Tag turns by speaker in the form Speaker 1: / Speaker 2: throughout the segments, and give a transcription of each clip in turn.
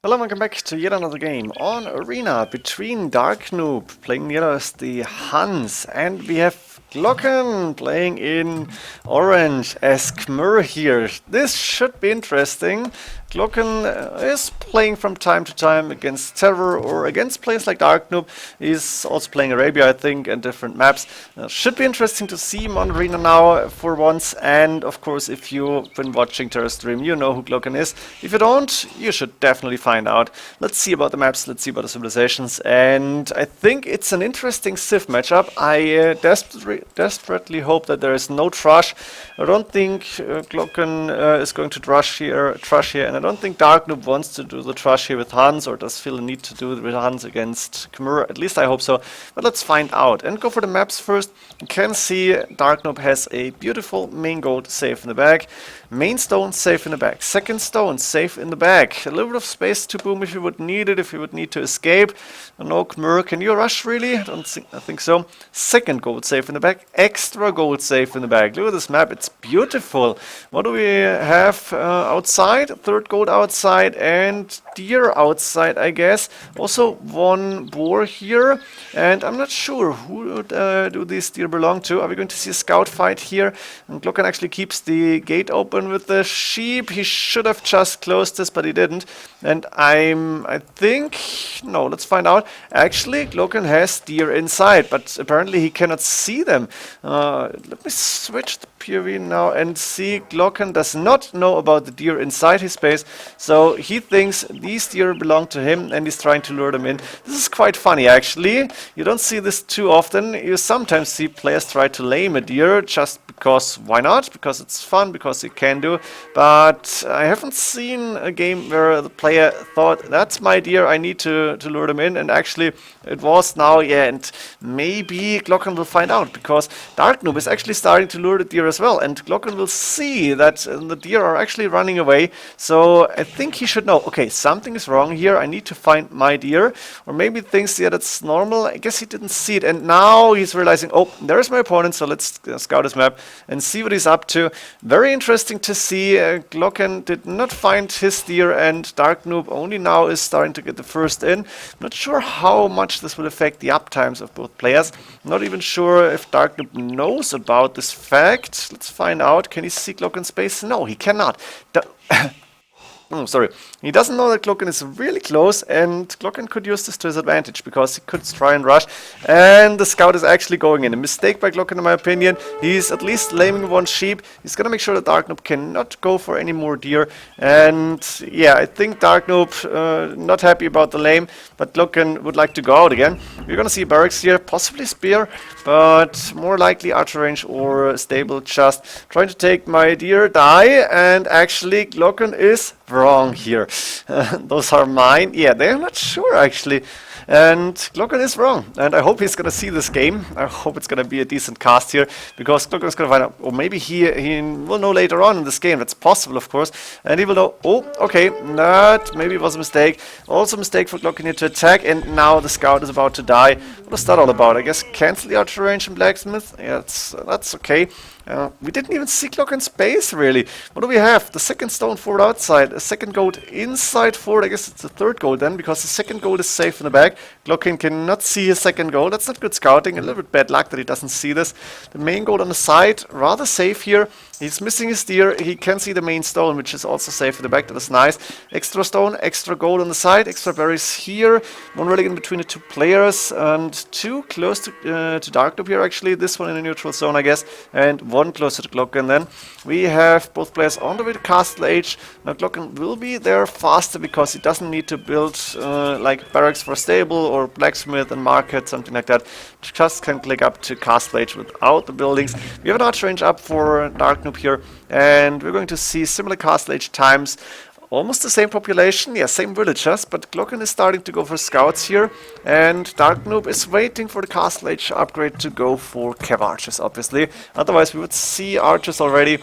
Speaker 1: Hello and welcome back to yet another game on Arena between Darknoob playing the other as the Huns, and we have Glokken playing in orange as Khmer here. This should be interesting. Glokken is playing from time to time against Terror or against players like Darknoob. He's also playing Arabia, I think, and different maps. Should be interesting to see him on Arena now for once, and of course if you've been watching Terror stream, you know who Glokken is. If you don't, you should definitely find out. Let's see about the maps, let's see about the civilizations, and I think it's an interesting Civ matchup. I desperately hope that there is no trash. I don't think Glokken is going to trash here, and I don't think Darknoob wants to do the trash here with Hans, or does feel the need to do it with Hans against Khmer. At least I hope so. But let's find out and go for the maps first. You can see Darknoob has a beautiful main gold safe in the back. Main stone safe in the back. Second stone safe in the back. A little bit of space to boom if you would need it, if you would need to escape. No, Khmer, can you rush really? I think so. Second gold safe in the back. Extra gold safe in the back. Look at this map, it's beautiful. What do we have outside? Third gold outside and deer outside, I guess. Also one boar here, and I'm not sure who do these deer belong to. Are we going to see a scout fight here? And Glokken actually keeps the gate open with the sheep. He should have just closed this, but he didn't. And I think, no, let's find out. Actually, Glokken has deer inside, but apparently he cannot see them. Let me switch the POV now and see. Glokken does not know about the deer inside his base, so he thinks these deer belong to him and he's trying to lure them in. This is quite funny, actually. You don't see this too often. You sometimes see players try to lame a deer just because, why not? Because it's fun, because you can do. But I haven't seen a game where the player thought, that's my deer, I need to lure them in, and actually it was now, yeah, and maybe Glokken will find out, because Darknoob is actually starting to lure the deer as well, and Glokken will see that the deer are actually running away, so I think he should know, okay, something is wrong here, I need to find my deer, or maybe thinks, yeah, that's normal. I guess he didn't see it, and now he's realizing, oh, there's my opponent, so let's scout his map and see what he's up to. Very interesting to see. Glokken did not find his deer, and Darknoob only now is starting to get the first in. Not sure how much this will affect the uptimes of both players. Not even sure if Darknoob knows about this fact. Let's find out. Can he see Glokken's base? No, he cannot. Oh, sorry. He doesn't know that Glokken is really close, and Glokken could use this to his advantage, because he could try and rush, and the scout is actually going in. A mistake by Glokken, in my opinion. He's at least laming one sheep. He's gonna make sure that Darknoob cannot go for any more deer, and yeah, I think Darknoob not happy about the lame, but Glokken would like to go out again. We're gonna see barracks here, possibly spear, but more likely archer range or stable, just trying to take my deer, die, and actually Glokken is wrong here. Those are mine. Yeah, they're not sure actually. And Glokken is wrong. And I hope he's gonna see this game. I hope it's gonna be a decent cast here, because Glokken is gonna find out, or maybe he will know later on in this game. That's possible, of course. And he will know, oh, okay, maybe it was a mistake. Also a mistake for Glokken here to attack, and now the scout is about to die. What is that all about? I guess cancel the archer range and blacksmith. Yeah, that's okay. We didn't even see Glokken's base, really. What do we have? The second stone fort outside, a second gold inside fort. I guess it's the third gold then, because the second gold is safe in the back. Glokken cannot see his second gold. That's not good scouting. A little bit bad luck that he doesn't see this. The main gold on the side, rather safe here. He's missing his deer. He can see the main stone, which is also safe in the back. That is nice. Extra stone, extra gold on the side, extra berries here. One really in between the two players, and two close to Darknoob here, actually. This one in a neutral zone, I guess, and one closer to Glokken. Then we have both players on the way to Castle Age. Now Glokken will be there faster, because he doesn't need to build like barracks for stable or blacksmith and market, something like that. Just can click up to Castle Age without the buildings. We have an archer range up for Darknoob here, and we're going to see similar Castle Age times. Almost the same population, yeah, same villagers, but Glokken is starting to go for scouts here, and Darknoob is waiting for the Castle Age upgrade to go for Cav archers, obviously. Otherwise we would see archers already.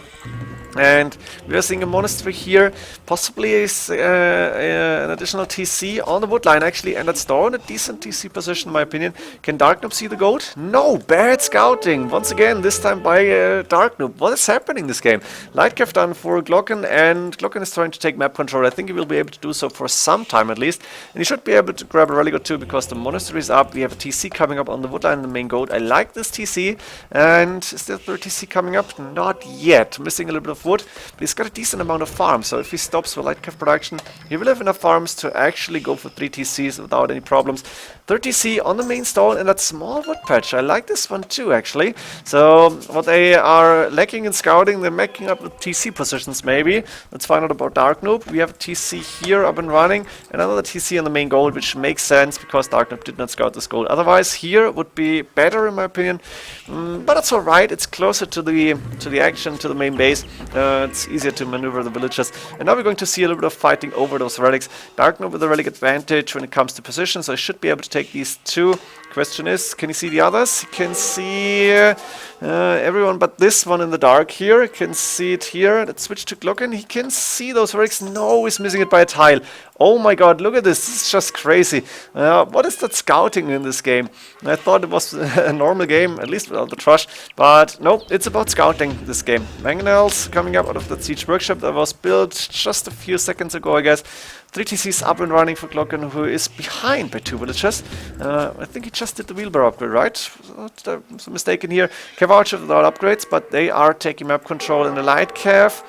Speaker 1: And we are seeing a monastery here, possibly an additional TC on the wood line actually, and that's down a decent TC position in my opinion. Can Darknoob see the gold? No, bad scouting, once again, this time by Darknoob. What is happening this game? Lightcraft done for Glokken, and Glokken is trying to take map control. I think he will be able to do so for some time at least, and he should be able to grab a relic or two because the monastery is up. We have a TC coming up on the wood line in the main gold. I like this TC, and is there a third TC coming up? Not yet, missing a little bit of wood, but he's got a decent amount of farms, so if he stops for Lightcraft production, he will have enough farms to actually go for 3 TCs without any problems. 3rd TC on the main stone in that small wood patch. I like this one too, actually. So what they are lacking in scouting, they're making up with TC positions maybe. Let's find out about Darknoob. We have a TC here up and running, and another TC on the main gold, which makes sense because Darknoob did not scout this gold. Otherwise, here would be better in my opinion, but it's alright. It's closer to the action, to the main base. It's easier to maneuver the villages. And now we're going to see a little bit of fighting over those relics. Darknoob with a relic advantage when it comes to position, so I should be able to take these two. Question is, can you see the others? He can see everyone but this one in the dark here. He can see it here. Let's switch to Glokken. He can see those relics. No, he's missing it by a tile. Oh my god, look at this. This is just crazy. What is that scouting in this game? I thought it was a normal game, at least without the trash. But no, it's about scouting this game. Mangonels coming up out of that siege workshop that was built just a few seconds ago, I guess. 3 TCs up and running for Glokken, who is behind by 2 villages. I think he just did the wheelbarrow upgrade, right? Was a mistake in here. Cav Archer without upgrades, but they are taking map control in the light cav.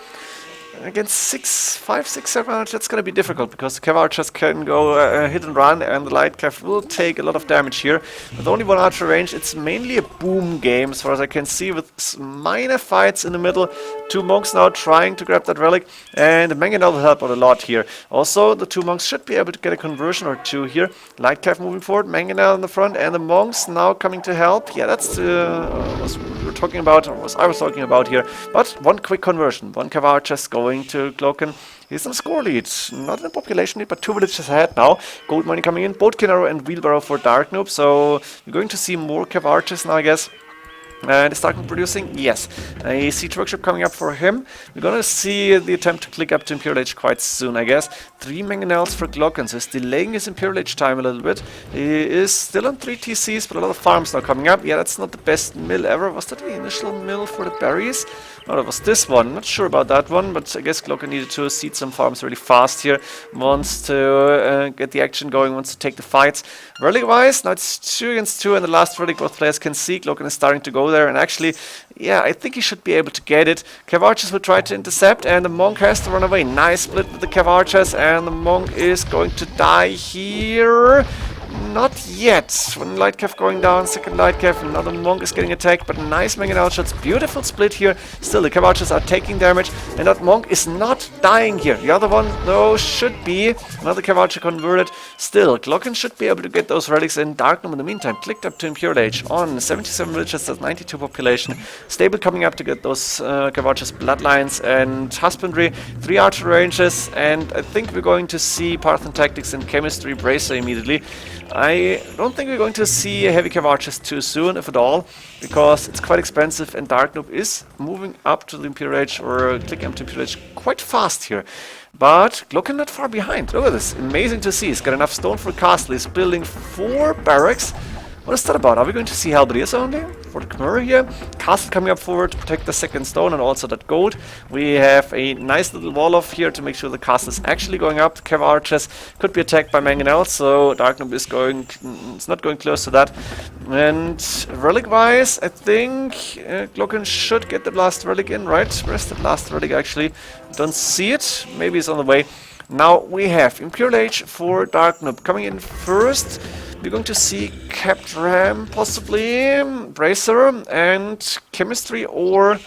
Speaker 1: Against 5, 6, 7, that's going to be difficult because the Cav Archers can go hit and run, and the light cav will take a lot of damage here. With only 1 archer range, it's mainly a boom game as far as I can see, with minor fights in the middle. 2 monks now trying to grab that relic, and the Mangonel will help out a lot here. Also, the 2 monks should be able to get a conversion or 2 here. Light cav moving forward, Mangonel in the front, and the monks now coming to help. Yeah, that's what we were talking about, or what I was talking about here. But 1 quick conversion, 1 Cav Archers going to Glokken. He's in a score lead, not in a population lead, but 2 villages ahead now. Gold money coming in, both Kinaro and wheelbarrow for Darknoob, so we're going to see more Cav Archers now, I guess. And is Darknoob producing? Yes. A siege workshop coming up for him. We're gonna see the attempt to click up to Imperial Age quite soon, I guess. 3 Mangonels for Glokken, so he's delaying his Imperial Age time a little bit. He is still on 3 TCs, but a lot of farms now coming up. Yeah, that's not the best mill ever. Was that the initial mill for the berries? No, that was this one. Not sure about that one, but I guess Glokken needed to seed some farms really fast here. Wants to get the action going, wants to take the fights. Relic-wise, now it's 2 against 2, and the last relic both players can see. Glokken is starting to go there, and actually, yeah, I think he should be able to get it. Cav Archers will try to intercept, and the monk has to run away. Nice split with the Cav Archers, and the monk is going to die here. Not yet. One light cav going down, second light cav, another monk is getting attacked, but nice Mangonel shots. Beautiful split here. Still, the Cav Archers are taking damage, and that monk is not dying here. The other one, though, should be. Another Cav Archer converted. Still, Glokken should be able to get those relics in. Darknoob, in the meantime, clicked up to Imperial Age on 77 villages, that's 92 population. Stable coming up to get those Cav Archers bloodlines and husbandry. 3 archer ranges, and I think we're going to see Parthen Tactics and Chemistry Bracer immediately. I don't think we're going to see heavy Cav Archers too soon, if at all, because it's quite expensive, and Darknoob is moving up to the Imperial Age, or clicking up to Imperial Age quite fast here. But Glokken not far behind. Look at this, amazing to see. He's got enough stone for a castle. He's building 4 barracks. What is that about? Are we going to see halberdiers only for the Conqueror here? Castle coming up forward to protect the second stone and also that gold. We have a nice little wall off here to make sure the castle is actually going up. The Cav Archers could be attacked by Mangonel, so Darknoob is going, it's not going close to that. And relic-wise, I think Glokken should get the last relic in, right? Where's the last relic actually? Don't see it. Maybe it's on the way. Now we have Imperial Age for Darknoob coming in first. We're going to see Capt Ram, possibly, Bracer, and Chemistry, or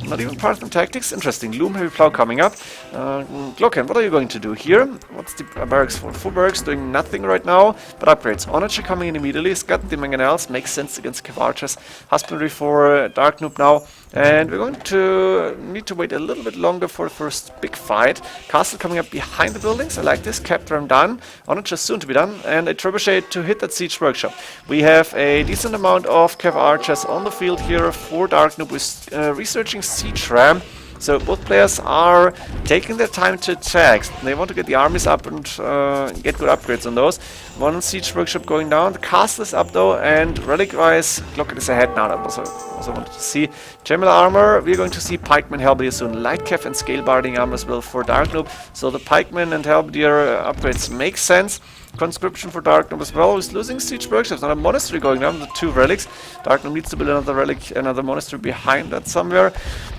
Speaker 1: not even Parthen Tactics. Interesting. Loom Heavy Plow coming up. Glokken, what are you going to do here? What's the barracks for? 4 barracks doing nothing right now, but upgrades. Onager coming in immediately. It's got the Mangonels. Makes sense against Cav Archers. Husbandry for Darknoob now. And we're going to need to wait a little bit longer for the first big fight. Castle coming up behind the buildings. I like this. Capt Ram done. Onager soon to be done. And a trebuchet to hit that siege workshop. We have a decent amount of Cav Archers on the field here for Darknoob with researching siege ram. So both players are taking their time to attack. They want to get the armies up and get good upgrades on those. One siege workshop going down. The castle is up though, and relic-wise, Glokken is ahead now. That was also wanted to see. General armor, we're going to see pikemen, halberdier soon. Light cav and scale barding armor as well for Darknoob. So the pikemen and halberdier upgrades make sense. Conscription for Darknoob as well. He's losing siege workshops. Now a monastery going down with 2 relics. Darknoob needs to build another relic, another monastery behind that somewhere.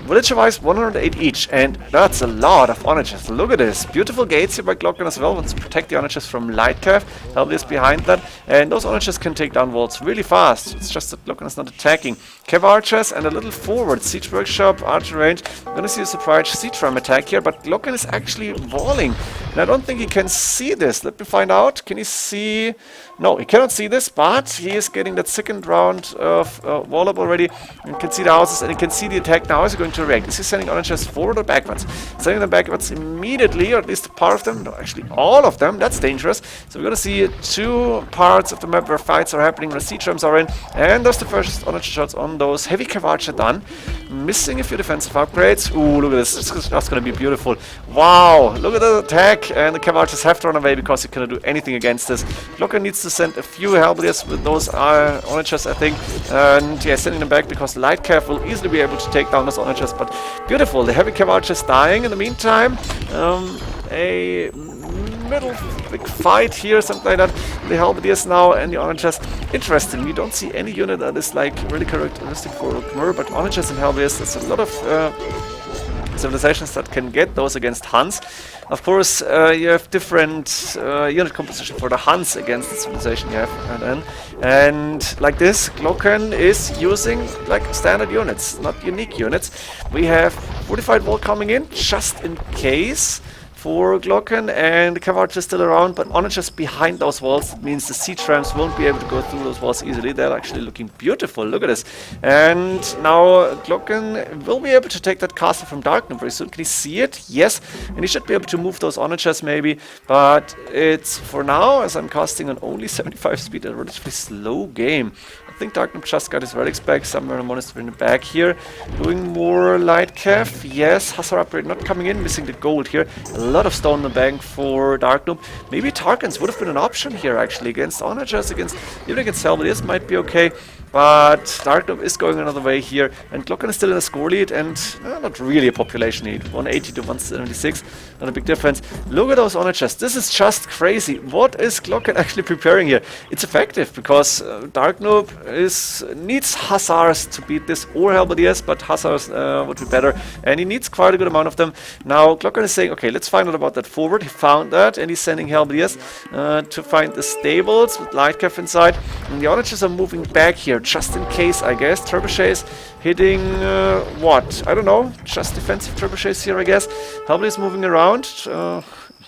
Speaker 1: Villager-wise, 108 each, and that's a lot of onagers. Look at this. Beautiful gates here by Glokken as well. Wants to protect the onagers from light cav. Halberdiers behind that, and those onagers can take down walls really fast. It's just that Glokken is not attacking. Cav archers and a little forward. Siege workshop, archer range. We're gonna see a surprise siege ram attack here, but Glokken is actually walling, and I don't think he can see this. Let me find out. Can he see? No, he cannot see this, but he is getting that second round of wall up already. You can see the houses and you can see the attack. Now is he going to react? Is he sending onagers forward or backwards? Sending them backwards immediately, or at least part of them. No, actually all of them. That's dangerous. So we're going to see 2 parts of the map where fights are happening, where siege rams are in. And there's the first onager shots on those. Heavy cav archer done. Missing a few defensive upgrades. Ooh, look at this. That's going to be beautiful. Wow, look at the attack. And the cav archers have to run away because he cannot do anything against this. Glokken needs to send a few halberdiers with those onagers, I think. And yeah, sending them back because light cav will easily be able to take down those onagers. But beautiful. The heavy cav archers dying in the meantime. A middle big fight here, something like that. The halberdiers now and the onagers. Interesting. We don't see any unit that is like really characteristic for Khmer, but onagers and halberdiers, there's a lot of civilizations that can get those against Huns. Of course, you have different unit composition for the Huns against the civilization you have. And like this, Glokken is using like standard units, not unique units. We have fortified wall coming in, just in case, for Glokken, and the cav archers still around, but onagers behind those walls. That means the siege rams won't be able to go through those walls easily. They're actually looking beautiful. Look at this. And now Glokken will be able to take that castle from Darknoob very soon. Can he see it? Yes. And he should be able to move those onagers maybe, but it's for now, as I'm casting on only 75 speed, a relatively slow game. I think Darknoob just got his relics back, somewhere in a monastery in the back here. Doing more light cav. Yes, Hussar upgrade not coming in, missing the gold here. A lot of stone in the bank for Darknoob. Maybe Tarkans would have been an option here actually against onagers, even against halberdiers might be okay. But Darknoob is going another way here, and Glokken is still in a score lead, and not really a population lead. 180 to 176, not a big difference. Look at those onagers. This is just crazy. What is Glokken actually preparing here? It's effective because Darknoob needs hussars to beat this, or halberdiers, but hussars would be better, and he needs quite a good amount of them. Now Glokken is saying, okay, let's find out about that forward. He found that, and he's sending halberdiers to find the stables with light cav inside, and the onagers are moving back here. Just in case, I guess. Trebuchets hitting what? I don't know. Just defensive trebuchets here, I guess. Halberdiers moving around.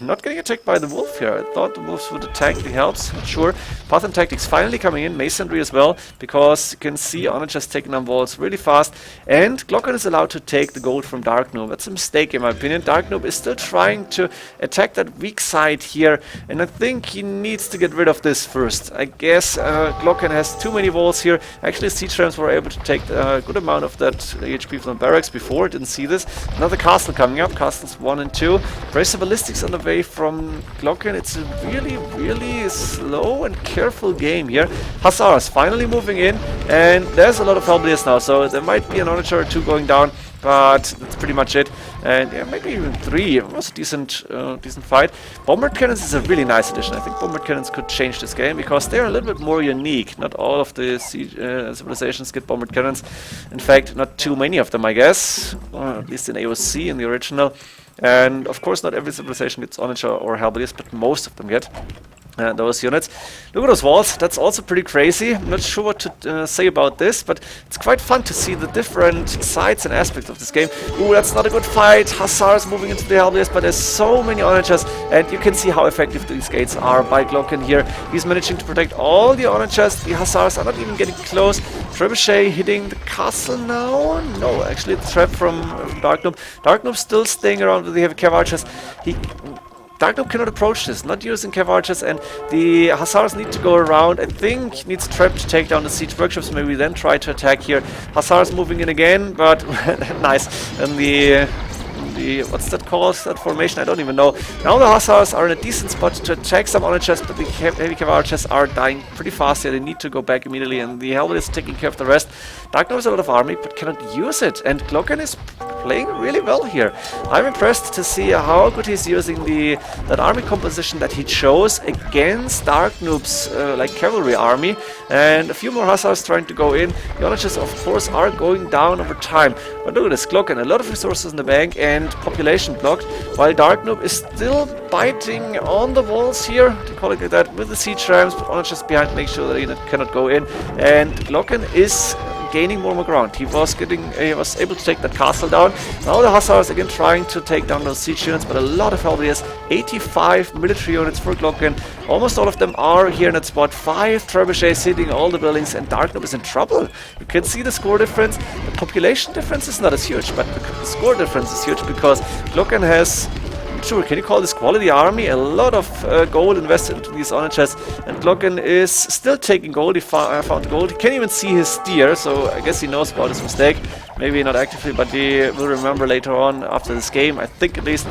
Speaker 1: Not getting attacked by the wolf here. I thought the wolves would attack the helps. Not sure. Path and tactics finally coming in. Masonry as well, because you can see onagers taking down walls really fast. And Glokken is allowed to take the gold from Darknoob. That's a mistake in my opinion. Darknoob is still trying to attack that weak side here, and I think he needs to get rid of this first. I guess Glokken has too many walls here. Actually, siege rams were able to take a good amount of that HP from the barracks before. Didn't see this. Another castle coming up. Castles 1 and 2. Brace of ballistics on the way from Glokken. It's a really, really slow and careful game here. Hussars finally moving in, and there's a lot of halberdiers now, so there might be an onager or 2 going down, but that's pretty much it. And yeah, maybe even 3. It was a decent fight. Bombard cannons is a really nice addition. I think bombard cannons could change this game because they're a little bit more unique. Not all of the civilizations get bombard cannons. In fact, not too many of them, I guess. At least in AOC, in the original. And of course, not every civilization gets onager or halberdiers, but most of them get those units. Look at those walls. That's also pretty crazy. I'm not sure what to say about this, but it's quite fun to see the different sides and aspects of this game. Ooh, that's not a good fight. Hussars moving into the halberdiers, but there's so many onagers, and you can see how effective these gates are by Glokken here. He's managing to protect all the onagers. The hussars are not even getting close. Trebuchet hitting the castle now. No, actually the trap from Darknoob. Darknoob still staying around with the heavy cav archers. He Darknoob cannot approach this, not using cav archers, and the Hussars need to go around. I think needs Trap to take down the siege workshops, maybe then try to attack here. Hussars moving in again, but nice. And the what's that called, that formation, I don't even know. Now the Hussars are in a decent spot to attack some honor chests, but the heavy cav archers are dying pretty fast here. They need to go back immediately, and the Helmet is taking care of the rest. Darknoob has a lot of army, but cannot use it, and Glokken is playing really well here. I'm impressed to see how good he's using that army composition that he chose against Darknoob's like cavalry army, and a few more Hussars trying to go in. The honor chests, of course, are going down over time, but look at this, Glokken, a lot of resources in the bank and population blocked, while Darknoob is still biting on the walls here, to call it like that, with the siege rams, but honor chests behind, make sure that he cannot go in, and Glokken is gaining more ground. He was able to take that castle down. Now the Hussars again trying to take down those siege units, but a lot of Helviers, 85 military units for Glokken. Almost all of them are here in that spot. 5 trebuchets hitting all the buildings, and Darknoob is in trouble. You can see the score difference. The population difference is not as huge, but the score difference is huge because Glokken has, sure, can you call this quality army? A lot of gold invested into these honor chests, and Glokken is still taking gold. He found gold. He can't even see his steer, so I guess he knows about his mistake. Maybe not actively, but he will remember later on after this game, I think at least.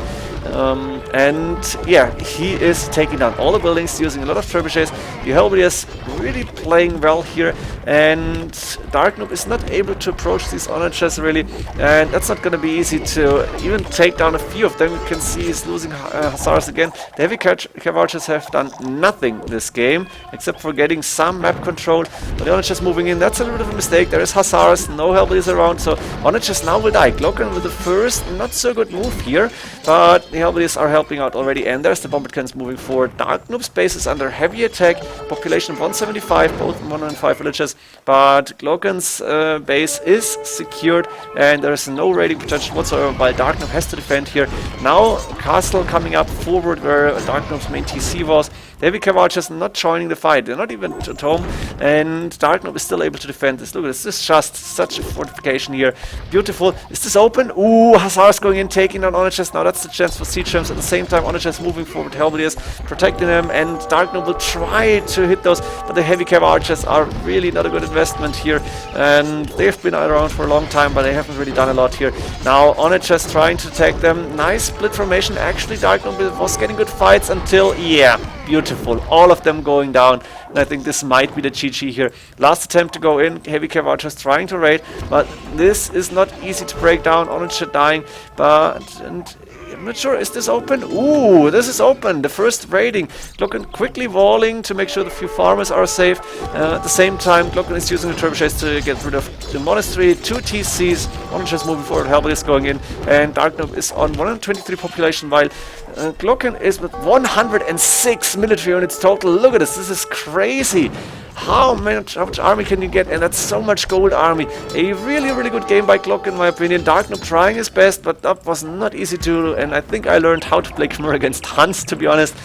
Speaker 1: And yeah, he is taking down all the buildings using a lot of trebuchets. The Helviers really playing well here, and Darknoob is not able to approach these honor chests really, and that's not going to be easy to even take down a few of them. You can see he's losing Hussars again. The heavy cav archers have done nothing this game except for getting some map control, but the honor chests moving in, that's a little bit of a mistake. There is Hussars, no Helviers around, so honor chests now will die. Glokken with the first not so good move here, but the Helviers are helping out already, and there's the Bombardkans moving forward. Darknoob's base is under heavy attack, population of 175, both 105 villages, but Glokken's base is secured, and there is no raiding protection whatsoever, while Darknoob has to defend here. Now castle coming up forward where Darknoob's main TC was. The heavy cav archers not joining the fight, they're not even at home, and Darknoob is still able to defend this. Look at this, this is just such a fortification here. Beautiful. Is this open? Ooh, Hussars going in, taking down honor chests. Now that's the chance for siege rams. At the same time, honor chests moving forward, Helviers protecting them, and Darknoob will try to hit those, but the heavy cav archers are really not a good investment here, and they've been around for a long time, but they haven't really done a lot here. Now honor chests trying to attack them. Nice split formation. Actually, Darknoob was getting good fights until, yeah, beautiful. All of them going down, and I think this might be the GG here. Last attempt to go in, heavy cav archers trying to raid, but this is not easy to break down. Honor chests dying, but I'm not sure, is this open? Ooh, this is open, the first raiding. Glokken quickly walling to make sure the few farmers are safe. At the same time, Glokken is using the trebuchets to get rid of the monastery. 2 TCs, honor chests moving forward, Helviers going in, and Darknoob is on 123 population, while Glokken is with 106 military units total. Look at this is crazy. How much army can you get? And that's so much gold army. A really good game by Glokken in my opinion. Darknoob trying his best, but that was not easy to do, and I think I learned how to play Khmer against Hans, to be honest.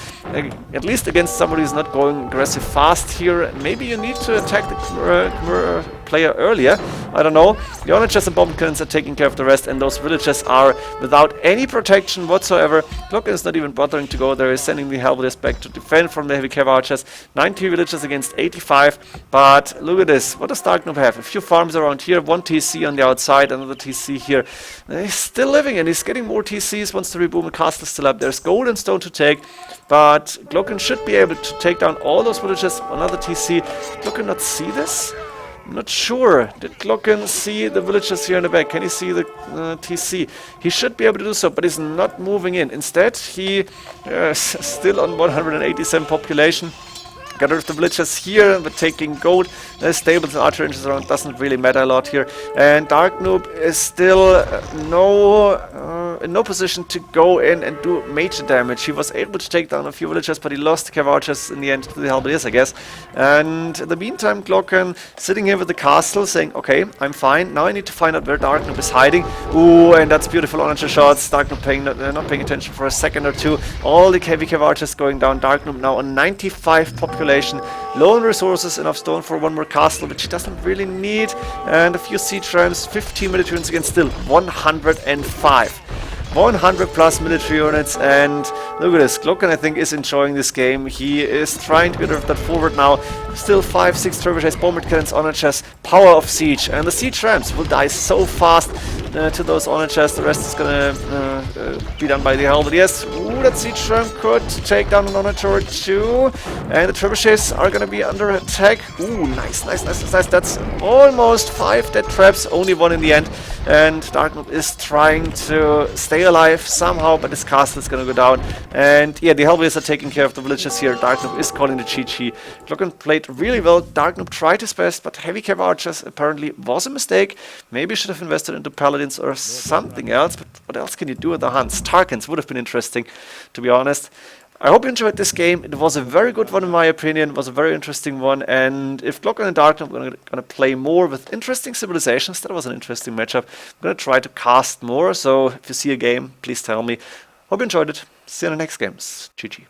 Speaker 1: At least against somebody who's not going aggressive fast here. Maybe you need to attack the Khmer player earlier. I don't know. The honor chests and bombardkans are taking care of the rest, and those villages are without any protection whatsoever. Glokken is not even bothering to go there. He's sending the Helviers back to defend from the heavy cav archers. 90 villages against 85. But look at this. What does Darknoob have? A few farms around here. 1 TC on the outside. Another TC here. He's still living, and he's getting more TCs once the Reboom castle is still up. There's gold and stone to take, but Glokken should be able to take down all those villages. Another TC. Did Glokken not see this? I'm not sure. Did Glokken see the villages here in the back? Can he see the TC? He should be able to do so, but he's not moving in. Instead, he is still on 187 population. Got rid of the villages here, but taking gold. There's stables and archer engines around, doesn't really matter a lot here. And Darknoob is still in no position to go in and do major damage. He was able to take down a few villagers, but he lost the cav archers in the end to the Helviers, I guess. And in the meantime, Glokken sitting here with the castle saying, okay, I'm fine. Now I need to find out where Darknoob is hiding. Ooh, and that's beautiful archer shots. Darknoob not paying attention for a second or two. All the heavy cav archers going down. Darknoob now on 95 population. Low on resources, enough stone for one more castle, which he doesn't really need. And a few siege rams, 15 military units against still 105. 100 plus military units, and look at this. Glokken, I think, is enjoying this game. He is trying to get rid of that forward now. Still 5-6 trebuchets, bombard cannons, onagers, power of siege, and the siege ramps will die so fast to those onagers. The rest is gonna be done by the helmet. Yes, ooh, that siege ram could take down an onager or two, and the trebuchets are gonna be under attack. Ooh, nice. That's almost 5 dead traps, only 1 in the end, and Darknoob is trying to stay alive somehow, but his castle is gonna go down. And yeah, the Hellblades are taking care of the villagers here. Darknoob is calling the GG. Glokken played really well. Darknoob tried his best, but heavy cav archers apparently was a mistake. Maybe should have invested into paladins or something else, but what else can you do with the Huns? Tarkans would have been interesting, to be honest. I hope you enjoyed this game. It was a very good one in my opinion. It was a very interesting one, and if Glokken and Darknoob are gonna play more with interesting civilizations, that was an interesting matchup. I'm gonna try to cast more, so if you see a game, please tell me. Hope you enjoyed it. See you in the next games. GG.